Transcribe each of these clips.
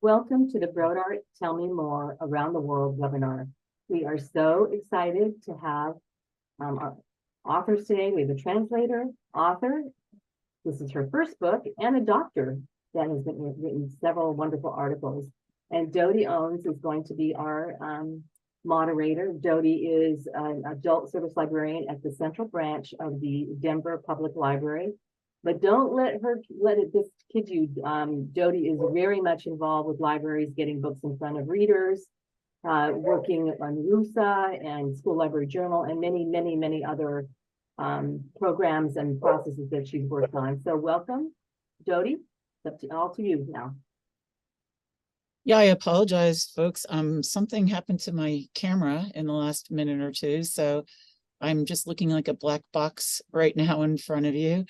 Welcome to the Brodart Tell Me More Around the World webinar. We are so excited to have our authors today. We have a translator, author. This is her first book, and a doctor that has written several wonderful articles. And Dodie Owens is going to be our moderator. Dodie is an adult service librarian at the Central Branch of the Denver Public Library. But don't let this kid you. Dodie is very much involved with libraries, getting books in front of readers, working on RUSA and School Library Journal, and many other programs and processes that she's worked on. So welcome, Dodie. It's all to you now. Yeah, I apologize, folks. Something happened to my camera in the last minute or two, so I'm just looking like a black box right now in front of you.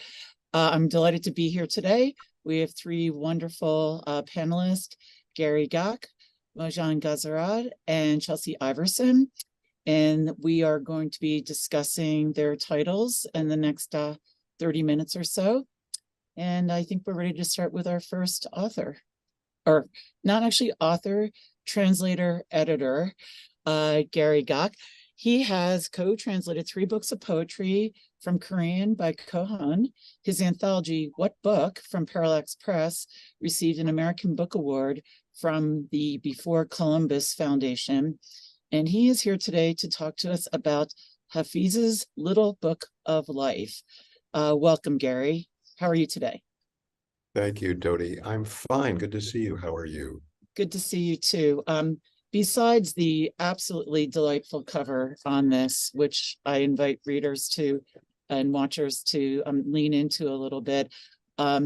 I'm delighted to be here today. We have three wonderful panelists, Gary Gach, Mojan Gazarad, and Chelsea Iverson. And we are going to be discussing their titles in the next 30 minutes or so. And I think we're ready to start with our first author, or not actually author, translator, editor, Gary Gach. He has co-translated 3 books of poetry from Korean by Ko Han. His anthology, What Book, from Parallax Press, received an American Book Award from the Before Columbus Foundation. And he is here today to talk to us about Hafiz's Little Book of Life. Welcome, Gary. How are you today? Thank you, Dodie. I'm fine. Good to see you. How are you? Good to see you too. Besides the absolutely delightful cover on this, which I invite readers to and watchers to lean into a little bit, I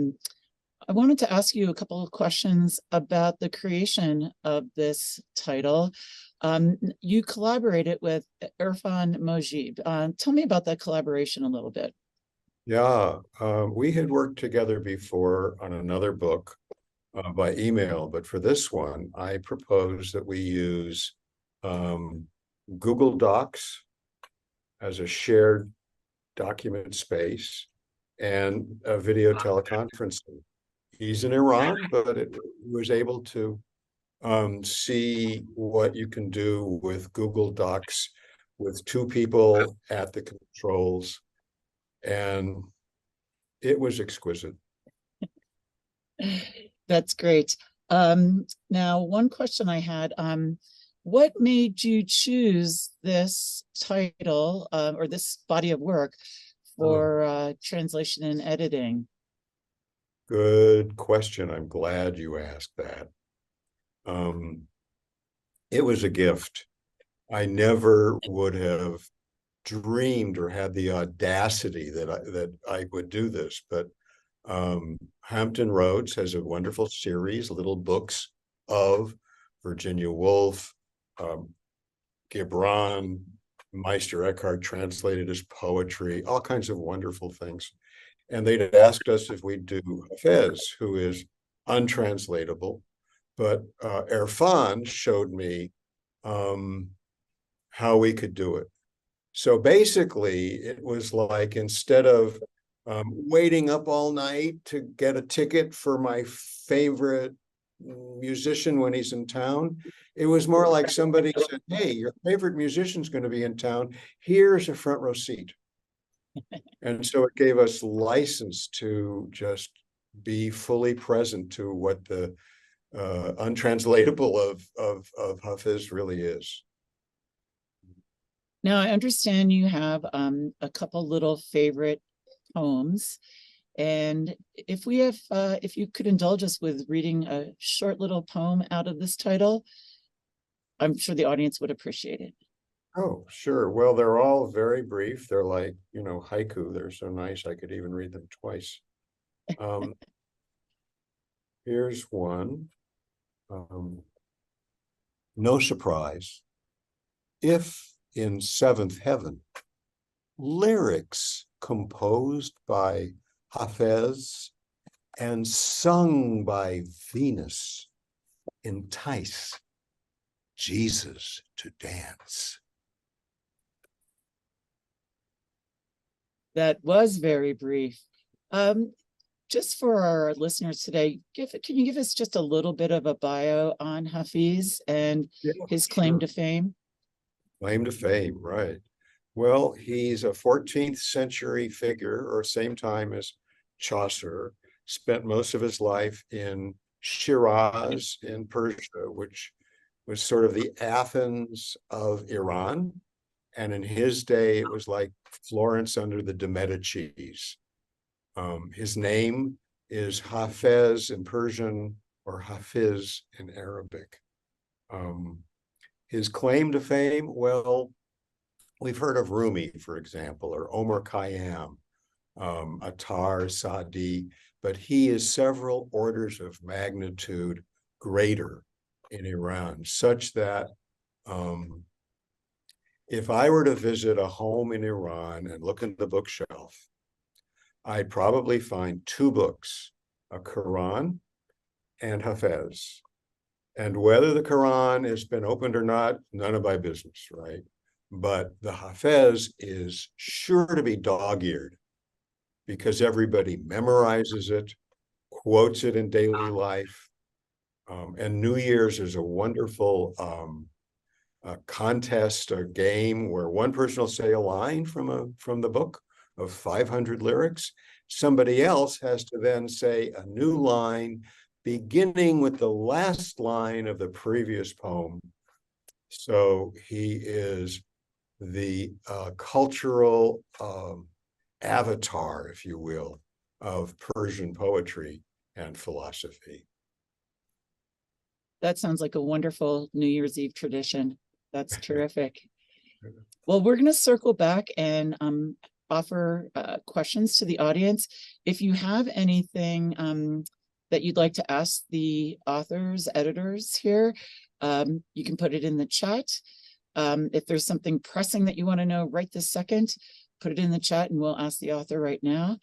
wanted to ask you a couple of questions about the creation of this title. You collaborated with Irfan Mojib. Tell me about that collaboration a little bit. Yeah, we had worked together before on another book by email, but for this one, I proposed that we use Google Docs as a shared document space and a video teleconferencing. He's in Iran, but it was able to see what you can do with Google Docs with 2 people at the controls, and it was exquisite. That's great. Now, one question I had, what made you choose this title or this body of work for translation and editing? Good question. I'm glad you asked that. It was a gift. I never would have dreamed or had the audacity that I would do this, but Hampton Roads has a wonderful series, little books of Virginia Woolf, Gibran, Meister Eckhart translated as poetry, all kinds of wonderful things. And they'd asked us if we'd do Hafez, who is untranslatable, but Irfan showed me how we could do it. So basically, it was like, instead of waiting up all night to get a ticket for my favorite musician when he's in town, it was more like somebody said, hey, your favorite musician's going to be in town. Here's a front row seat. And so it gave us license to just be fully present to what the untranslatable of Hafiz really is. Now, I understand you have a couple little favorite poems, and if you could indulge us with reading a short little poem out of this title, I'm sure the audience would appreciate it. Oh, sure. Well, they're all very brief. They're like, haiku. They're so nice, I could even read them twice. Here's one. No surprise if in 7th heaven, lyrics composed by Hafez and sung by Venus entice Jesus to dance. That was very brief. just for our listeners today, can you give us just a little bit of a bio on Hafiz and Yeah, his claim sure. to fame? Claim to fame, right. Well, he's a 14th century figure, or same time as Chaucer, spent most of his life in Shiraz in Persia, which was sort of the Athens of Iran. And in his day, it was like Florence under the de Medicis. His name is Hafez in Persian or Hafiz in Arabic. His claim to fame, well, we've heard of Rumi, for example, or Omar Khayyam, Attar Sadi, but he is several orders of magnitude greater in Iran, such that if I were to visit a home in Iran and look in the bookshelf, I'd probably find two books, a Quran and Hafez. And whether the Quran has been opened or not, none of my business, right? But the Hafez is sure to be dog-eared because everybody memorizes it, quotes it in daily life. And New Year's is a wonderful contest, a game where one person will say a line from the book of 500 lyrics. Somebody else has to then say a new line beginning with the last line of the previous poem. So he is the cultural avatar, if you will, of Persian poetry and philosophy. That sounds like a wonderful New Year's Eve tradition. That's terrific. Well, we're going to circle back and offer questions to the audience. If you have anything that you'd like to ask the authors, editors here, you can put it in the chat. If there's something pressing that you want to know right this second, put it in the chat and we'll ask the author right now.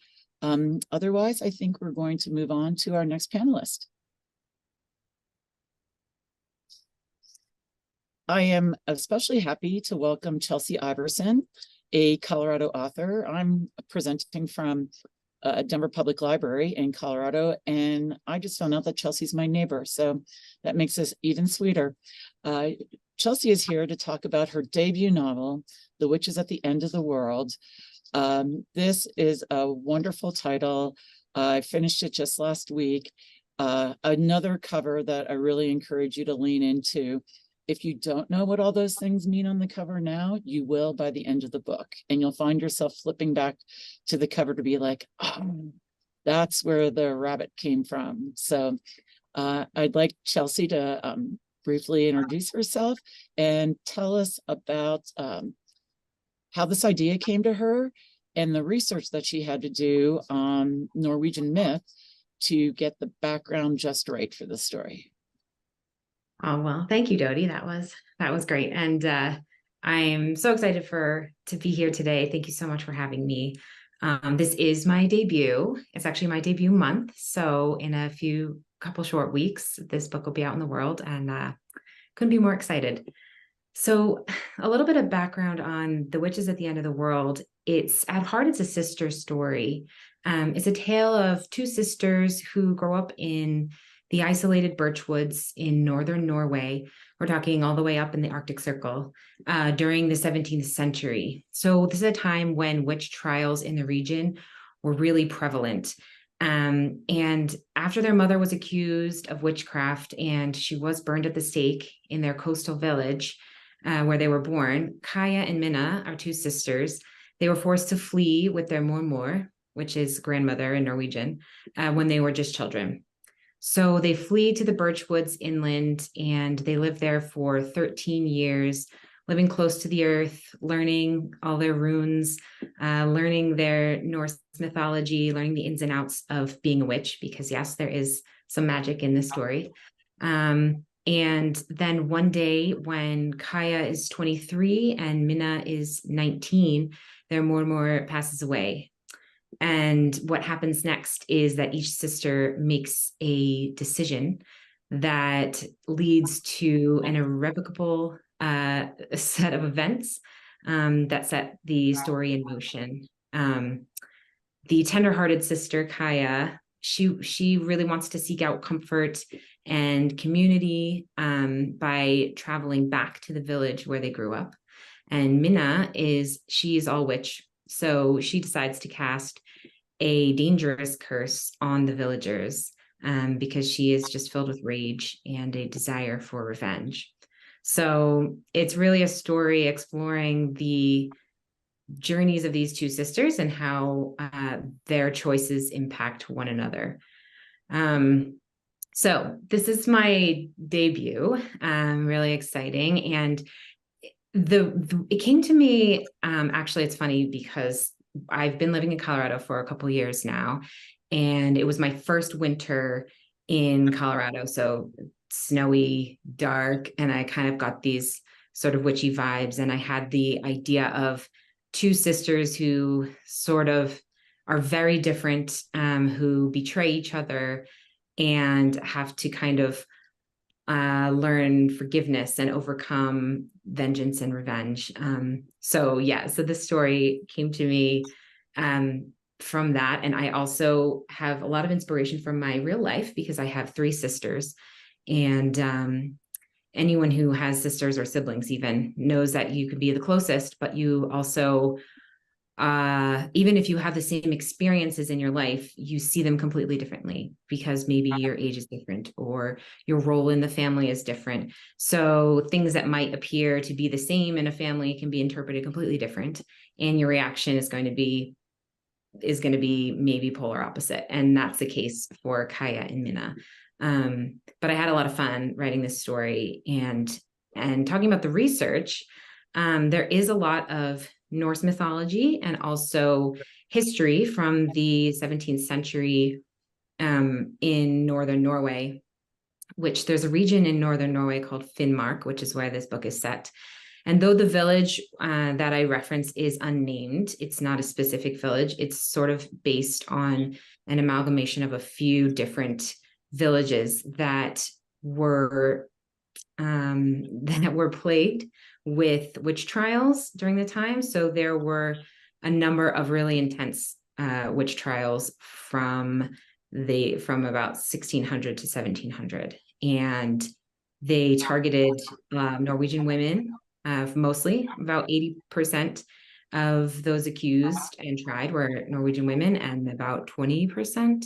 Otherwise, I think we're going to move on to our next panelist. I am especially happy to welcome Chelsea Iverson, a Colorado author. I'm presenting from Denver Public Library in Colorado, and I just found out that Chelsea's my neighbor, so that makes this even sweeter. Chelsea is here to talk about her debut novel, The Witches at the End of the World. This is a wonderful title. I finished it just last week. Another cover that I really encourage you to lean into. If you don't know what all those things mean on the cover now, you will by the end of the book. And you'll find yourself flipping back to the cover to be like, oh, that's where the rabbit came from. So I'd like Chelsea to briefly introduce herself and tell us about how this idea came to her and the research that she had to do on Norwegian myth to get the background just right for the story. Oh, well, thank you, Dodie. That was great. And I'm so excited to be here today. Thank you so much for having me. This is my debut. It's actually my debut month. So in a couple short weeks, this book will be out in the world, and couldn't be more excited. So a little bit of background on The Witches at the End of the World. It's at heart, it's a sister story. It's a tale of two sisters who grow up in the isolated birch woods in northern Norway. We're talking all the way up in the Arctic Circle during the 17th century. So this is a time when witch trials in the region were really prevalent. And after their mother was accused of witchcraft and she was burned at the stake in their coastal village where they were born, Kaya and Minna, our two sisters, they were forced to flee with their mormor, which is grandmother in Norwegian, when they were just children. So they flee to the birch woods inland, and they live there for 13 years, living close to the earth, learning all their runes, learning their Norse mythology, learning the ins and outs of being a witch, because yes, there is some magic in this story. And then one day when Kaya is 23 and Minna is 19, their mormor passes away. And what happens next is that each sister makes a decision that leads to an irrevocable set of events that set the story in motion. The tenderhearted sister, Kaya, she really wants to seek out comfort and community by traveling back to the village where they grew up. And Minna she's all witch. So she decides to cast a dangerous curse on the villagers because she is just filled with rage and a desire for revenge. So it's really a story exploring the journeys of these two sisters and how their choices impact one another. So this is my debut, really exciting. And it came to me, actually, it's funny because I've been living in Colorado for a couple of years now, and it was my first winter in Colorado. So snowy, dark, and I kind of got these sort of witchy vibes. And I had the idea of two sisters who sort of are very different, who betray each other and have to kind of learn forgiveness and overcome vengeance and revenge. So this story came to me from that. And I also have a lot of inspiration from my real life because I have 3 sisters. And anyone who has sisters or siblings even knows that you could be the closest, but you also, even if you have the same experiences in your life, you see them completely differently because maybe your age is different or your role in the family is different. So things that might appear to be the same in a family can be interpreted completely different. And your reaction is going to be maybe polar opposite. And that's the case for Kaya and Minna. But I had a lot of fun writing this story and talking about the research. There is a lot of Norse mythology and also history from the 17th century in northern Norway, which there's a region in northern Norway called Finnmark, which is where this book is set. And though the village that I reference is unnamed, it's not a specific village. It's sort of based on an amalgamation of a few different villages that were plagued with witch trials during the time. So there were a number of really intense witch trials from about 1600 to 1700, and they targeted Norwegian women. Mostly about 80% of those accused and tried were Norwegian women, and about 20%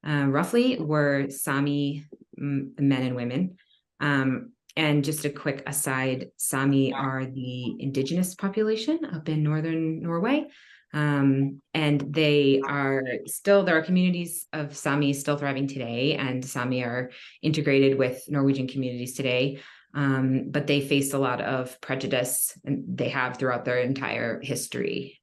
roughly were Sami men and women. And just a quick aside, Sami are the indigenous population up in northern Norway. And there are communities of Sami still thriving today, and Sami are integrated with Norwegian communities today. But they face a lot of prejudice, and they have throughout their entire history.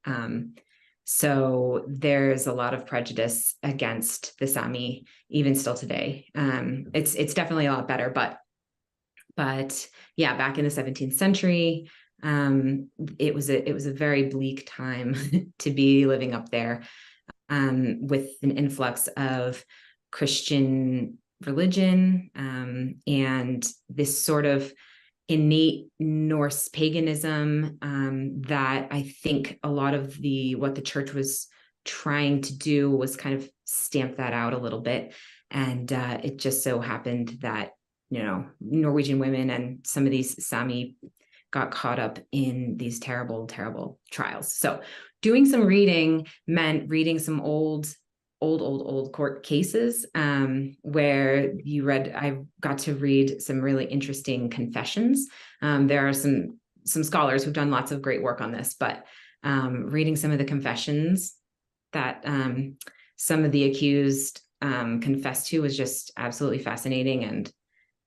So there's a lot of prejudice against the Sami, even still today. It's definitely a lot better, but yeah, back in the 17th century, it was a very bleak time to be living up there, with an influx of Christian religion, and this sort of innate Norse paganism, that I think a lot of what the church was trying to do was kind of stamp that out a little bit. And it just so happened that, Norwegian women and some of these Sami got caught up in these terrible, terrible trials. So doing some reading meant reading some old court cases, where I got to read some really interesting confessions. There are some scholars who've done lots of great work on this, but reading some of the confessions that some of the accused confessed to was just absolutely fascinating and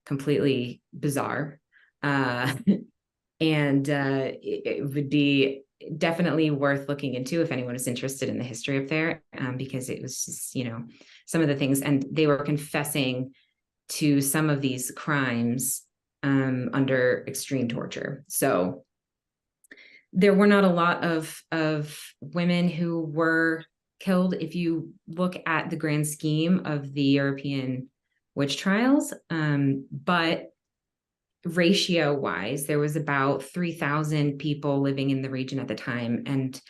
completely bizarre. And it would be definitely worth looking into if anyone is interested in the history up there, because it was just, some of the things, and they were confessing to some of these crimes under extreme torture. So there were not a lot of women who were killed if you look at the grand scheme of the European witch trials, but ratio wise, there was about 3,000 people living in the region at the time, and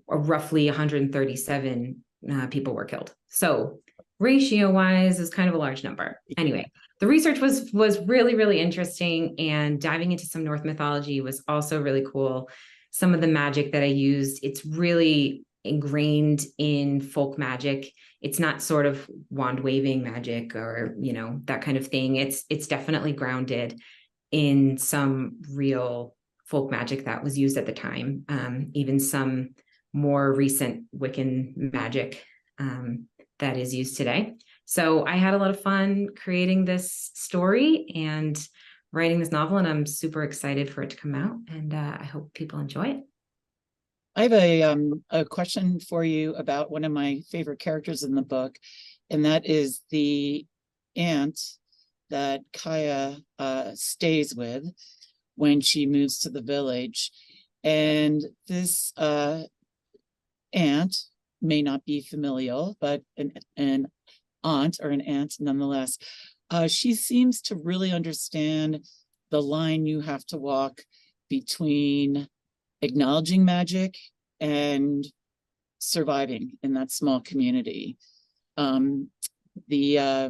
roughly 137 people were killed. So ratio wise is kind of a large number. Anyway, the research was really, really interesting, and diving into some Norse mythology was also really cool. Some of the magic that I used, it's really ingrained in folk magic. It's not sort of wand waving magic or, you know, that kind of thing. It's definitely grounded in some real folk magic that was used at the time, even some more recent Wiccan magic that is used today. So I had a lot of fun creating this story and writing this novel, and I'm super excited for it to come out, and I hope people enjoy it. I have a question for you about one of my favorite characters in the book, and that is the aunt that Kaya stays with when she moves to the village. And this aunt may not be familial, but an aunt or an aunt nonetheless. She seems to really understand the line you have to walk between acknowledging magic and surviving in that small community. The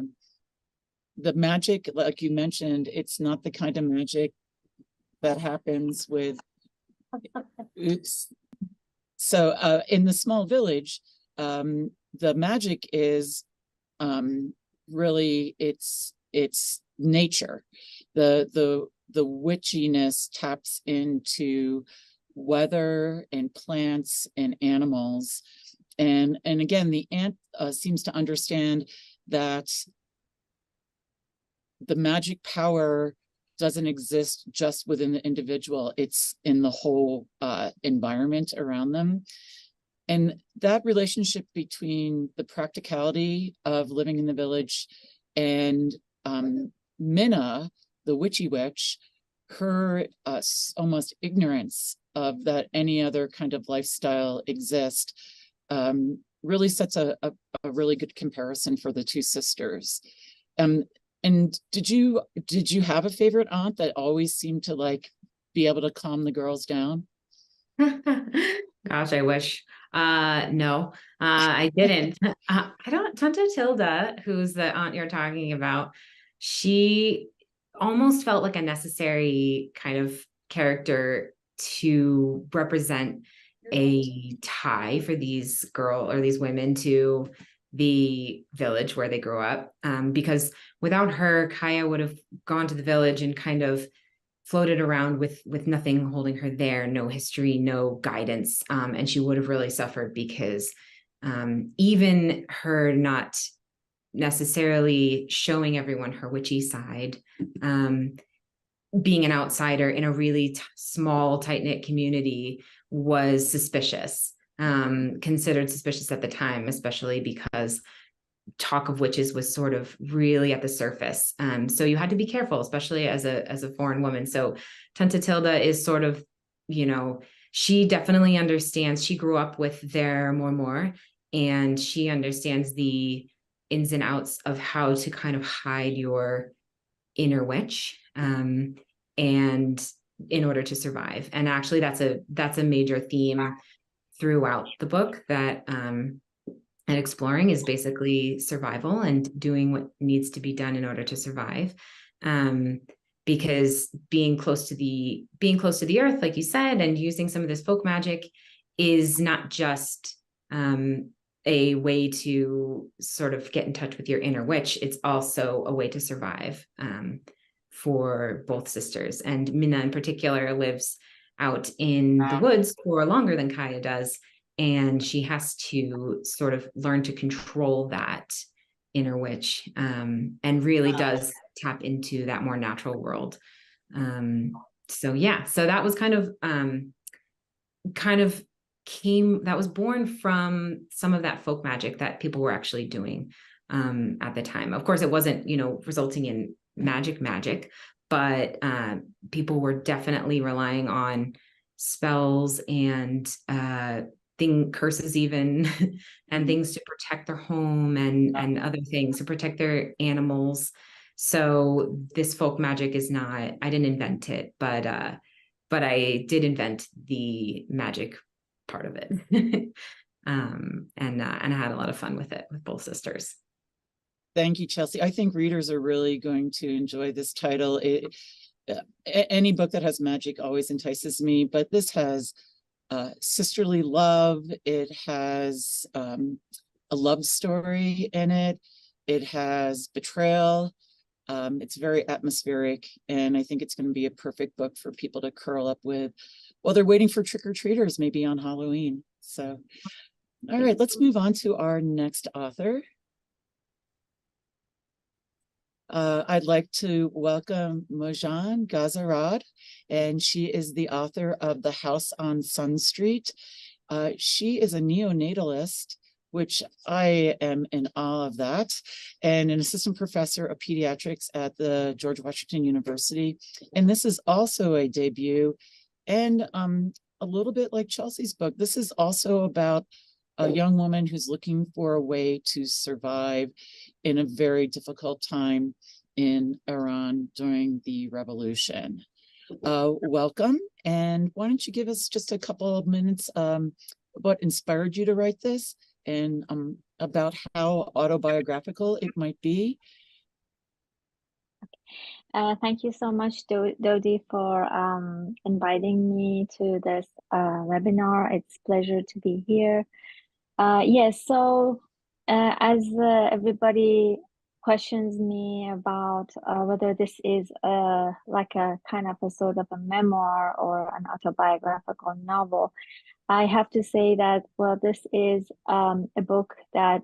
magic, like you mentioned, it's not the kind of magic that happens with oops. So in the small village, the magic is really it's nature. The witchiness taps into weather and plants and animals. And again, the ant seems to understand that the magic power doesn't exist just within the individual, it's in the whole environment around them. And that relationship between the practicality of living in the village and Minna, the witchy witch, her almost ignorance of that any other kind of lifestyle exist, really sets a really good comparison for the two sisters. And did you have a favorite aunt that always seemed to like be able to calm the girls down? Gosh, I wish. No, I didn't. Tante Tilda, who's the aunt you're talking about, she almost felt like a necessary kind of character to represent a tie for these these women to the village where they grew up. Because without her, Kaya would have gone to the village and kind of floated around with nothing holding her there, no history, no guidance. And she would have really suffered because even her not necessarily showing everyone her witchy side, being an outsider in a really small, tight-knit community was suspicious, considered suspicious at the time, especially because talk of witches was sort of really at the surface. So you had to be careful, especially as a foreign woman. So Tante Tilda is sort of, you know, she definitely understands, she grew up with their Mormor, and she understands the ins and outs of how to kind of hide your inner witch, and in order to survive. And actually that's a major theme throughout the book, that and exploring is basically survival and doing what needs to be done in order to survive. Because being close to the earth, like you said, and using some of this folk magic is not just a way to sort of get in touch with your inner witch. It's also a way to survive for both sisters. And Minna in particular lives out in the woods for longer than Kaya does. And she has to sort of learn to control that inner witch, and really does tap into that more natural world. So yeah, so that was kind of that was born from some of that folk magic that people were actually doing at the time. Of course, it wasn't, you know, resulting in magic, but people were definitely relying on spells and curses even, and things to protect their home and other things to protect their animals. So this folk magic is not, I didn't invent it, but I did invent the magic part of it. And I had a lot of fun with it with both sisters. Thank you, Chelsea. I think readers are really going to enjoy this title. Any book that has magic always entices me, but this has sisterly love. It has a love story in it. It has betrayal. It's very atmospheric, and I think it's going to be a perfect book for people to curl up with while they're waiting for trick-or-treaters, maybe on Halloween. So, all right, let's move on to our next author. I'd like to welcome Mojan Gazarad, and she is the author of The House on Sun Street. She is a neonatalist, which I am in awe of that, and an assistant professor of pediatrics at the George Washington University. And this is also a debut, and a little bit like Chelsea's book, this is also about a young woman who's looking for a way to survive in a very difficult time in Iran during the revolution. Welcome, and why don't you give us just a couple of minutes what inspired you to write this, and about how autobiographical it might be. Thank you so much, Dodi, for inviting me to this webinar. It's a pleasure to be here. Yes, so as everybody questions me about whether this is like a kind of a sort of a memoir or an autobiographical novel, I have to say that, well, this is a book that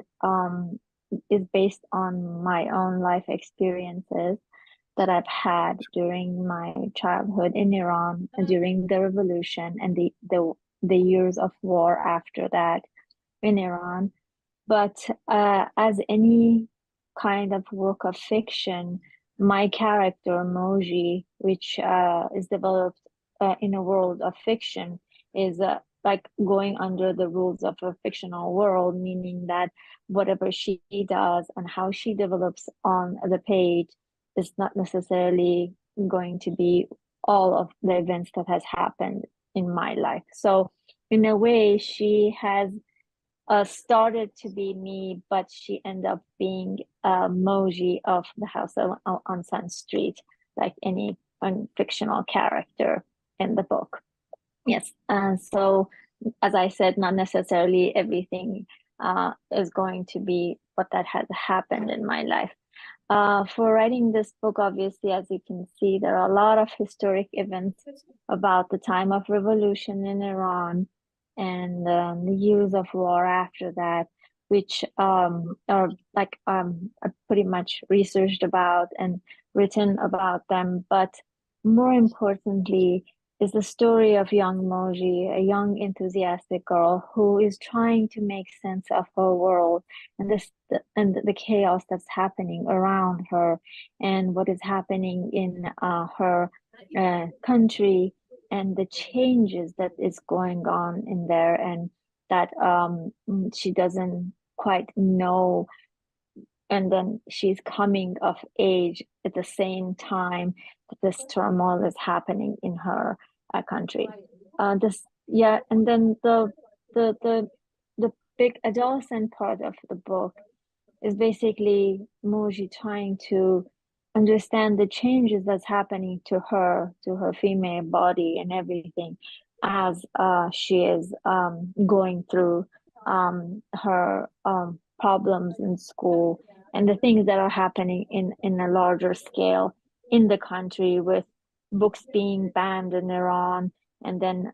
is based on my own life experiences that I've had during my childhood in Iran and during the revolution and the years of war after that in Iran. But as any kind of work of fiction, my character Moji, which is developed in a world of fiction, is like going under the rules of a fictional world, meaning that whatever she does and how she develops on the page is not necessarily going to be all of the events that has happened in my life. So in a way, she has started to be me, but she ended up being Moji of The House on Sun Street, like any fictional character in the book. Yes, so as I said, not necessarily everything is going to be what that has happened in my life. For writing this book, obviously, as you can see, there are a lot of historic events about the time of revolution in Iran and the years of war after that, which are like I've pretty much researched about and written about them. But more importantly, is the story of young Moji, a young enthusiastic girl who is trying to make sense of her world and the chaos that's happening around her and what is happening in her country and the changes that is going on in there, and that she doesn't quite know. And then she's coming of age at the same time that this turmoil is happening in her country. And then the big adolescent part of the book is basically Moji trying to understand the changes that's happening to her female body and everything as she is going through her problems in school and the things that are happening in a larger scale in the country, with books being banned in Iran, and then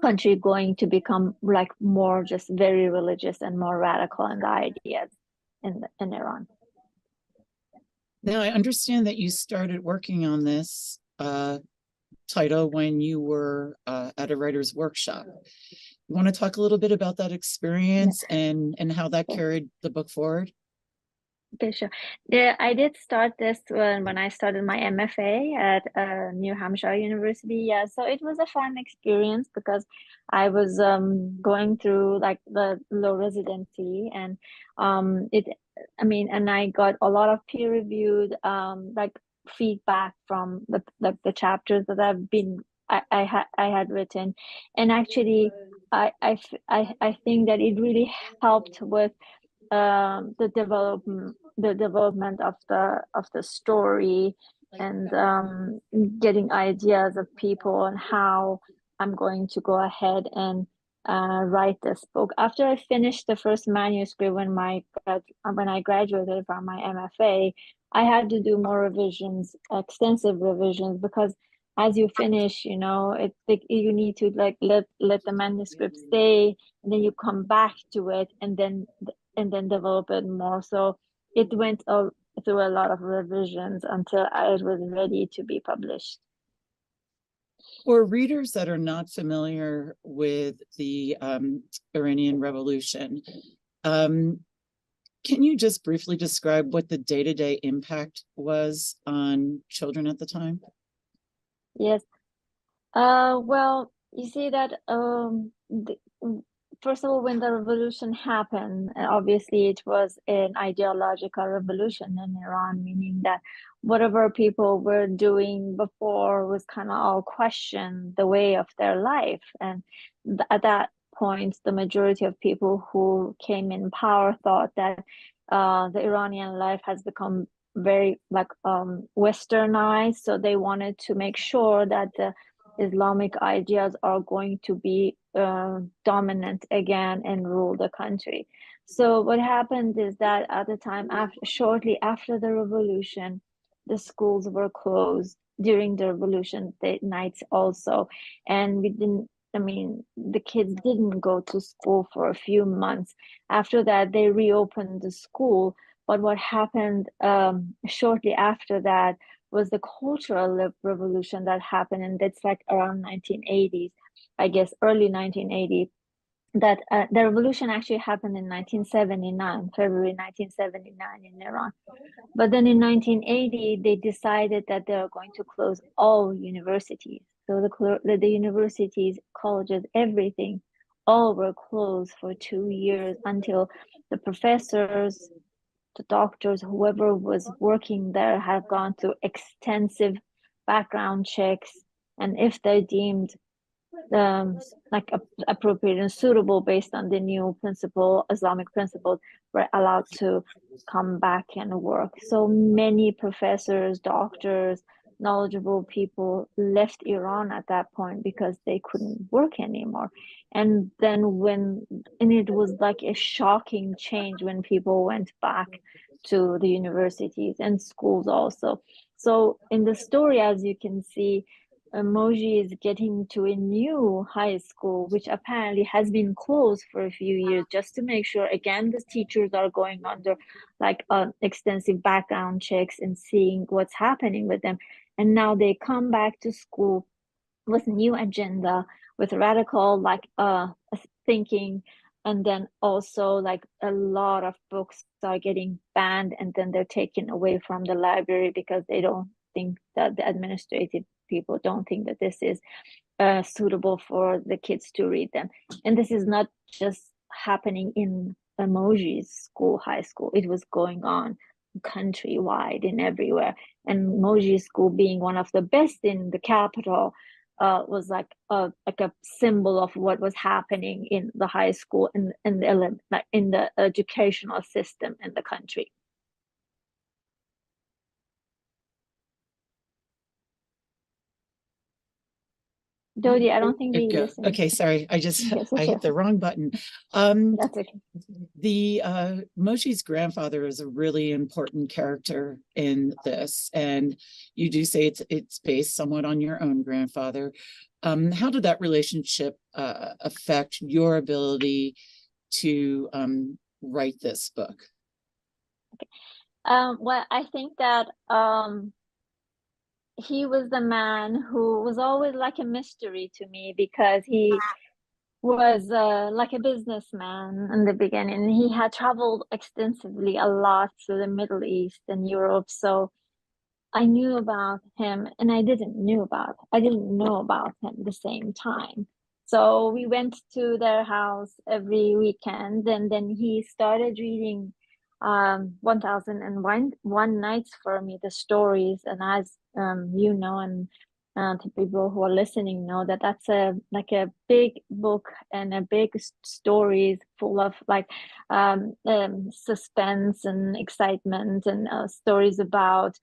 country going to become like more just very religious and more radical in the ideas in Iran. Now, I understand that you started working on this title when you were at a writer's workshop. You want to talk a little bit about that experience and how that carried the book forward? Okay, sure. Yeah, I did start this when I started my MFA at New Hampshire University. Yeah, so it was a fun experience because I was going through like the law residency, and and I got a lot of peer-reviewed like feedback from the chapters that I had written, and actually I think that it really helped with the development the development of the story, and getting ideas of people on how I'm going to go ahead and write this book. After I finished the first manuscript, when I graduated from my MFA, I had to do more revisions, extensive revisions, because as you finish, you need to like let the manuscript stay, and then you come back to it, and then develop it more. So it went through a lot of revisions until it was ready to be published. For readers that are not familiar with the Iranian Revolution, can you just briefly describe what the day-to-day impact was on children at the time? Yes. Well, you see that first of all, when the revolution happened, obviously it was an ideological revolution in Iran, meaning that whatever people were doing before was kind of all questioned the way of their life. And at that point, the majority of people who came in power thought that the Iranian life has become very like westernized, so they wanted to make sure that the Islamic ideas are going to be dominant again and rule the country. So what happened is that at the time, shortly after the revolution, the schools were closed during the revolution nights also, and the kids didn't go to school for a few months. After that, they reopened the school. But what happened shortly after that was the cultural revolution that happened, and that's like around 1980s, I guess, early 1980. That the revolution actually happened in 1979, February 1979 in Iran. But then in 1980, they decided that they are going to close all universities. So the universities, colleges, everything, all were closed for 2 years until the professors, the doctors, whoever was working there, have gone through extensive background checks, and if they're deemed like appropriate and suitable based on the new Islamic principles, were allowed to come back and work. So many professors, doctors, knowledgeable people left Iran at that point because they couldn't work anymore. And then it was like a shocking change when people went back to the universities and schools also. So in the story, as you can see, Moji is getting to a new high school, which apparently has been closed for a few years, just to make sure, again, the teachers are going under like extensive background checks and seeing what's happening with them. And now they come back to school with new agenda, with radical like thinking, and then also like a lot of books are getting banned, and then they're taken away from the library because they don't think that the administrative people don't think that this is suitable for the kids to read them. And this is not just happening in Moji's school, high school. It was going on countrywide and everywhere. And Moji school, being one of the best in the capital, was like a symbol of what was happening in the high school and in the educational system in the country. Dodi, I don't think we listened. Okay, sorry, I hit the wrong button. That's okay. The Moji's grandfather is a really important character in this, and you do say it's based somewhat on your own grandfather. How did that relationship affect your ability to write this book? Okay. Well, I think that he was the man who was always like a mystery to me, because he was like a businessman in the beginning. He had traveled extensively a lot to the Middle East and Europe. So I knew about him, and I didn't know about him at the same time. So we went to their house every weekend, and then he started reading 1001 Nights for me, the stories. And as and to people who are listening know that that's a big book and a big stories full of suspense and excitement and stories about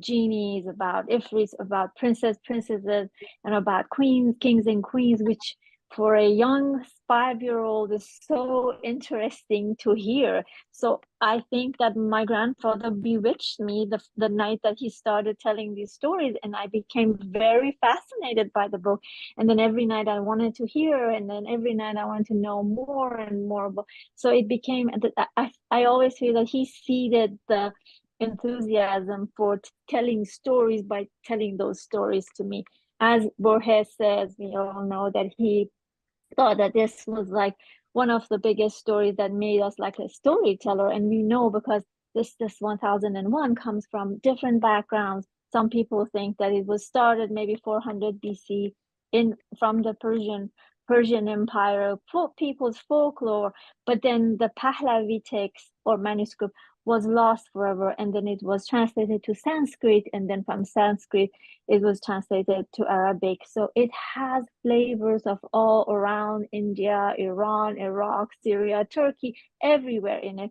genies, about ifrits, about princesses, and about queens, kings, and queens, which for a young 5-year-old is so interesting to hear. So I think that my grandfather bewitched me the night that he started telling these stories, and I became very fascinated by the book. And then every night I wanted to hear, and then every night I wanted to know more and more. So it became, I always feel that he seeded the enthusiasm for telling stories by telling those stories to me. As Borges says, we all know that he thought that this was like one of the biggest stories that made us like a storyteller. And we know because this 1001 comes from different backgrounds. Some people think that it was started maybe 400 BC from the Persian Empire, people's folklore, but then the Pahlavi text or manuscript was lost forever, and then it was translated to Sanskrit, and then from Sanskrit it was translated to Arabic. So it has flavors of all around India, Iran, Iraq, Syria, Turkey, everywhere in it.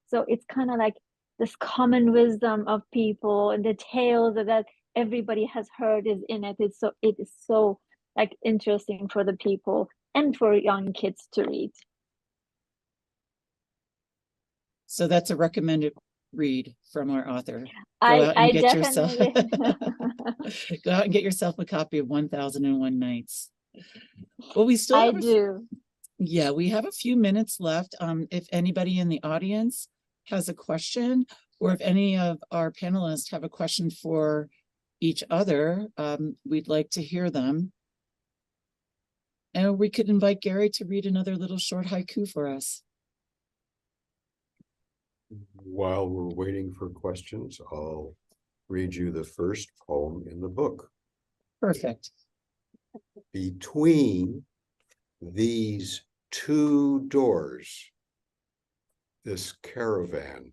So it's kind of like this common wisdom of people, and the tales that everybody has heard is in it. It is so like interesting for the people and for young kids to read. So that's a recommended read from our author. I definitely Go out and get yourself a copy of 1001 Nights. Well, we still I have do. Yeah, we have a few minutes left. If anybody in the audience has a question, or if any of our panelists have a question for each other, we'd like to hear them. And we could invite Gary to read another little short haiku for us. While we're waiting for questions, I'll read you the first poem in the book. Perfect. Between these two doors, this caravan.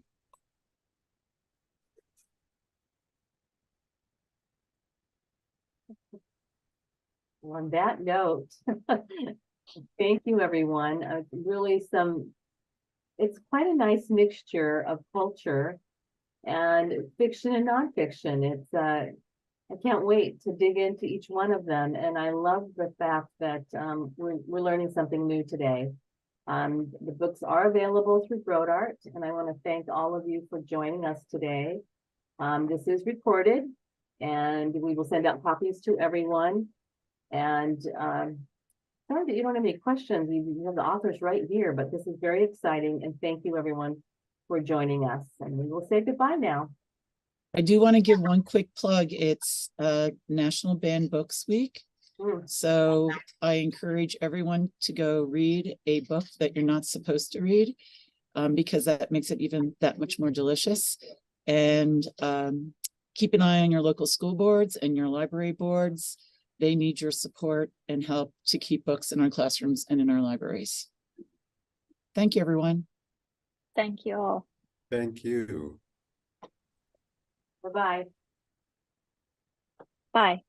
On that note, thank you, everyone. It's quite a nice mixture of culture and fiction and nonfiction. I can't wait to dig into each one of them. And I love the fact that we're learning something new today. The books are available through Broadart, and I want to thank all of you for joining us today. This is recorded, and we will send out copies to everyone. And sorry that you don't have any questions. You have the authors right here, but this is very exciting. And thank you, everyone, for joining us. And we will say goodbye now. I do want to give one quick plug. It's National Banned Books Week. So I encourage everyone to go read a book that you're not supposed to read, because that makes it even that much more delicious. And keep an eye on your local school boards and your library boards. They need your support and help to keep books in our classrooms and in our libraries. Thank you, everyone. Thank you all. Thank you. Bye-bye. Bye.